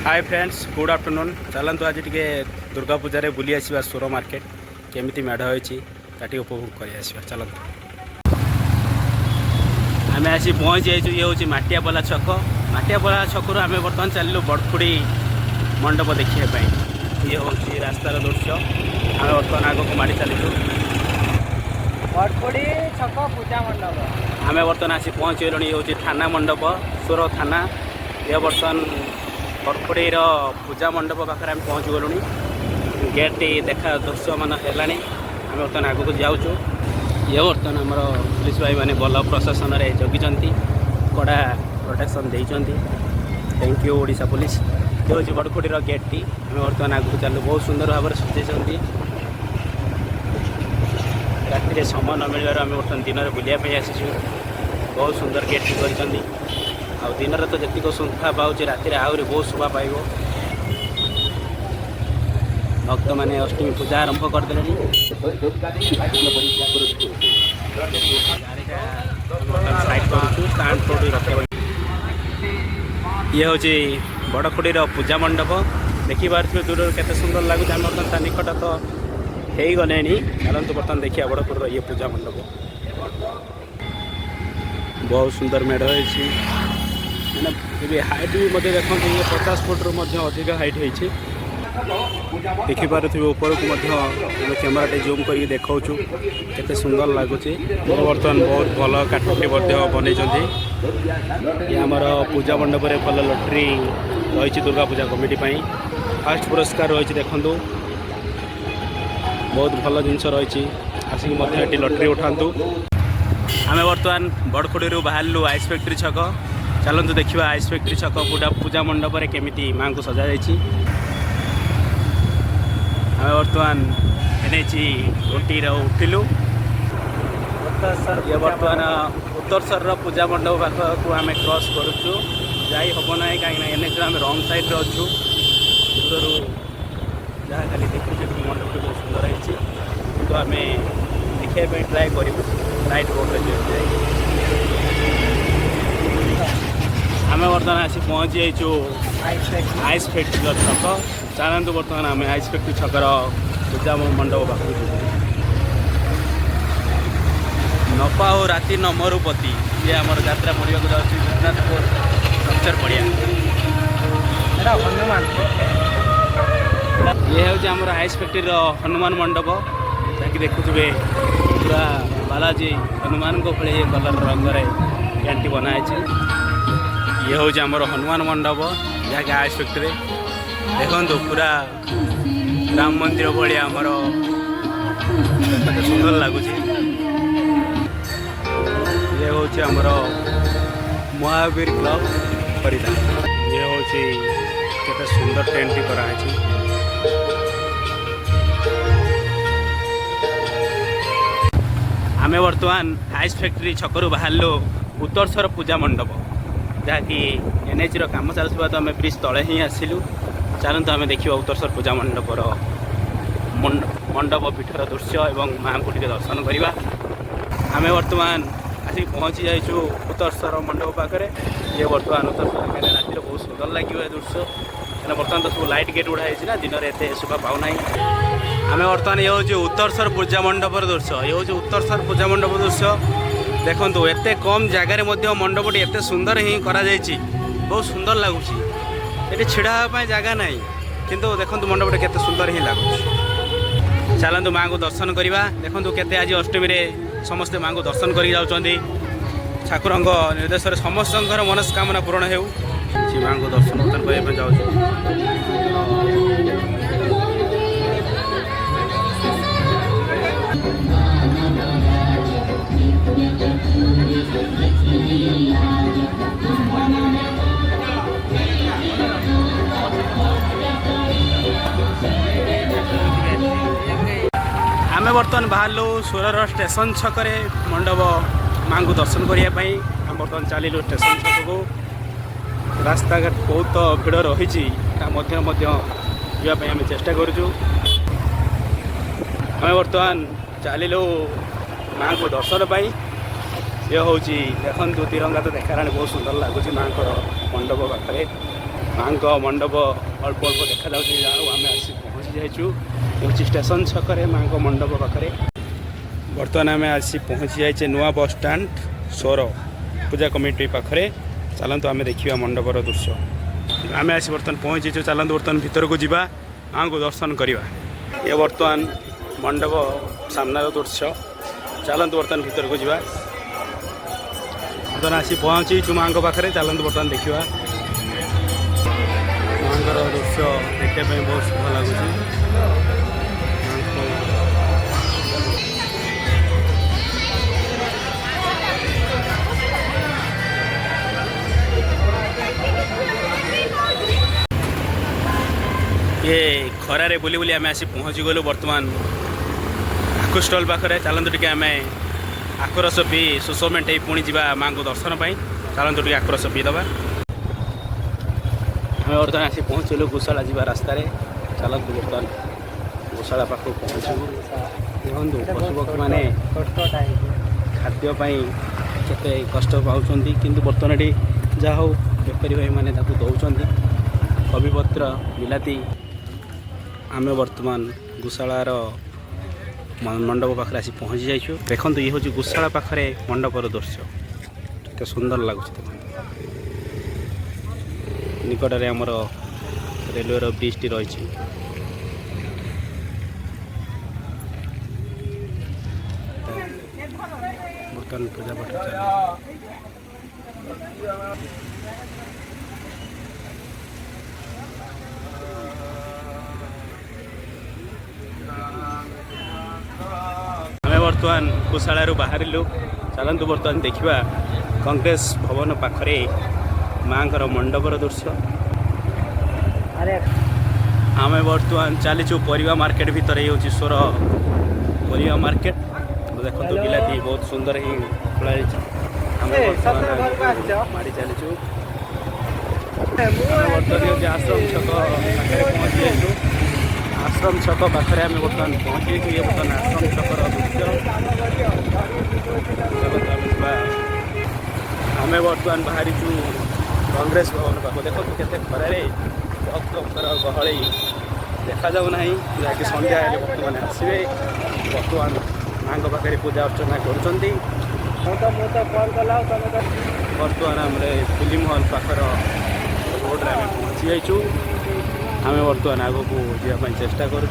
Hi friends good afternoon चलतु आज टे दुर्गा पूजा रे बुली आसवा सोर मार्केट केमिति मेढ़ होती उपभोग कर चलतु आम आसी पहुँच जाइए ये हूँ माटियापला छक माटियापला छक आम बर्तमान चलू बड़खुड़ी मंडप देखा ये हूँ रास्तार दृश्य आम बर्तमान आग को माड़ी चलू बड़खुड़ी छक पूजा मंडप आम बर्तमान आसी पहुँच गलु ये हूँ थाना मंडप सोर थाना ये बर्तमान बड़खुड़ी पूजा मंडप पाखे आम पहुँच गलु गेट देखा दृश्य मान है आम बर्तमान आग को जाऊँ ये बर्तमान आमर पुलिस भाई मैंने बल प्रशासन में जगिंट कड़ा प्रोटेक्शन देती थैंक यू ओडिशा पुलिस ये हूँ बड़खुड़ी गेट टी आम बर्तमान आग को चलू बहुत सुंदर भाव सजाई राति समय न मिलवर आम बर्तमान दिन में बुलायापी आसीचु बहुत सुंदर गेट टी कर दिन तो जी शृंखला पाँच राति आहरी बहुत शोभा पाइब भक्त मैंने अष्टमी पूजा आरंभ करदे ये हूँ बड़खुड़ी पूजा मंडप देखिए दूर के सुंदर लगुच आम बर्तमान निकट तो हो गले चलते बर्तमान देखिए बड़खुड़ी ये पूजा मंडप बहुत सुंदर मेढ़ होती मैंने हाइट भी मध्य देखते ये 50 फुट रु अधिक हाइट होती देखिपे ऊपर को कैमेरा जूम कर देखा केते सुंदर लगुच बर्तमान बहुत भल काठी बन ये आमर पूजा मंडप में भल लटरी रही दुर्गा पूजा कमिटी फास्ट पुरस्कार रही देखु बहुत भल जिनस रही आसिक लटरी उठातु आम बर्तमान बड़खुड़ी बाहर आइस फैक्ट्री छक चलतु देखा आइस फैक्ट्री छक पूजा मंडप में केमिति माँ को सजा जाइए आम बर्तमान रोटी उठिलु ये बर्तमान उत्तरसर पूजा मंडप पाख को आम क्रॉस करुचु जाई हम ना कहीं एनएच आम रंग साइड अच्छु दूर जहाँ खाली देखु मंडप बहुत सुंदर है तो आम देखा ट्राए करूँ राइट रोड आम बर्तमान आसी पहुँच जाइए आइस फैक्ट्री छक चलतु बर्तमान आम आइस फैक्ट्री छकर पूजा मंडप पाख नपा हो राति नमरुपति ये आम यात्रा पड़ा जाऊँगी जगन्नाथपुर स्ट्रक्चर पड़िया हनुमान ये हूँ आम आइस फैक्ट्री हनुमान मंडप जहाँकि देखुए पूरा बालाजी हनुमान को भले कलर रंग पेंट बनाई ये हूँ आमर हनुमान मंडप जहाँकि आइस फैक्ट्री देखो पूरा राम मंदिर भाया आमर सुंदर लगुच ये हूँ आमर महावीर क्लब खरीदा ये हूँ केते सुंदर टेंट कराई आम बर्तमान आइस फैक्ट्री छकरू बाहर उत्तरसर पूजा मंडप जहाँकि एनएच काम चलता तो आम ब्रिज तले ही आसिलु चलते आम देखा उत्तरसर पूजा मंडपर मंडप पीठर दृश्य और माँ को दर्शन करवा आम बर्तमान आसिक पहुँची जाइए उत्तरसर मंडप पाखे ये बर्तमान उत्तरसर राति बहुत सुंदर लगे दृश्य क्या बर्तमान तो सब लाइट गेट गुड़ा है दिन में एत शोभा पाऊना आम बर्तमान ये हूँ उत्तरसर पूजा मंडपर दृश्य ये हूँ उत्तरसर पूजा मंडप दृश्य देखो एत कम जगार मंडपटी एत सुंदर ही करा बहुत सुंदर लगुच ये छिड़ापी जगह ना किंतु देखो मंडपटी केते सुंदर ही लगुच चलतु माँ को दर्शन करवा देखो केते आज अष्टमी रे समस्ते माँ को दर्शन कर ठाकुर निर्देश समस्त मनस्कामना पूरण हो माँ को दर्शन करने जाऊँ आम बर्तमान बाहर सोरर स्टेशन छकरे मंडप माँ को दर्शन करने आम बर्तमान चलू स्टेशन छक को रास्ता घाट बहुत भीड़ रही जावाई आम चेष्टा करूँ आम बर्तमान चलू माँ को दर्शन पाई ये हूँ देखु तिरंगा तो देखा बहुत सुंदर लगुच माँ मंडप पाखे ମାଙ୍କ ମଣ୍ଡପ ଅଳ୍ପ ଅଳ୍ପ ଦେଖାଯାଉଛି। ଯାଉ ଆମେ ଆସି ପହଞ୍ଚି ଯାଇଛୁ ହେଉଛି ଷ୍ଟେସନ ଛକରେ ମାଙ୍କ ମଣ୍ଡପ ପାଖରେ। ବର୍ତ୍ତମାନ ଆମେ ଆସି ପହଞ୍ଚି ଯାଇଛେ ନୂଆ ବସ୍ ଷ୍ଟାଣ୍ଡ ସୋର ପୂଜା କମିଟି ପାଖରେ। ଚାଲନ୍ତୁ ଆମେ ଦେଖିବା ମଣ୍ଡପର ଦୃଶ୍ୟ। ଆମେ ଆସି ବର୍ତ୍ତମାନ ପହଞ୍ଚିଛୁ। ଚାଲନ୍ତୁ ବର୍ତ୍ତମାନ ଭିତରକୁ ଯିବା, ମାଙ୍କୁ ଦର୍ଶନ କରିବା। ଏ ବର୍ତ୍ତମାନ ମଣ୍ଡପ ସାମ୍ନାର ଦୃଶ୍ୟ। ଚାଲନ୍ତୁ ବର୍ତ୍ତମାନ ଭିତରକୁ ଯିବା। ବର୍ତ୍ତମାନ ଆସି ପହଞ୍ଚିଛୁ ମାଙ୍କ ପାଖରେ। ଚାଲନ୍ତୁ ବର୍ତ୍ତମାନ ଦେଖିବା ମାଙ୍କର ଦୃଶ୍ୟ। ଦେଖିବା ପାଇଁ ବହୁତ ସୁନ୍ଦର ଲାଗୁଛି। ये खरारे बुली बुली आम आसी पहुँची गलु बर्तमान आखु स्टल पाखे। चलतु टे आम आखुरस पी सुसमेंट पुणी जा माँ को दर्शन पाई। चलतु टे आखुरस पी दबा। आम बर्तमान आसी पहुँचलु गोशाला जा रास्तार। चलतु बर्तमान गोशाला पाख पहुँचू। देखु पशुपक्षी मैंने खाद्यपाई केते कष्ट पाँच किंतु बर्तमान ये जहा हो बेपारी भाई मैंने दौरान कविपत्र बिलाती। आम बर्तमान गोशालार मंडप पाखे आसी पहुँची जाइछु। देखो ये हूँ गोशाला पाखे मंडपर दृश्य केते सुंदर लगुच। निकटरे आमर रेलवेर ब्रिजटी रही। बर्तमान पूजा पाठ चल। बर्तमान गोशाला बाहर चलतु बर्तमान देखा कांग्रेस भवन पाखरे माँ मंडपर दृश्य। आम बर्तमान चलीचु परिवा मार्केट भितर हूँ सोर परिवा मार्केट। देखो बिलाती बहुत सुंदर ही खोल मारी चलीचु। बर्तमान आश्रम छक पाखे पहुँची जाइए। आश्रम छक पाखे आम बर्तमान पहुँची ये बर्तमान आश्रम छकर दृश्य। आम बर्तमान बाहरी कांग्रेस भवन पाख। देखो केते खरारे भक्तर गहली देखा जाऊना जहाँकि संध्या बर्तमान आसवे। बर्तमान माँ पाखे पूजा अर्चना कर। बर्तमान आम फिल्म हल पाखर रोड आम पहुँची जाइछु। आम बर्तमान आग को जावाई चेष्टा करूँ।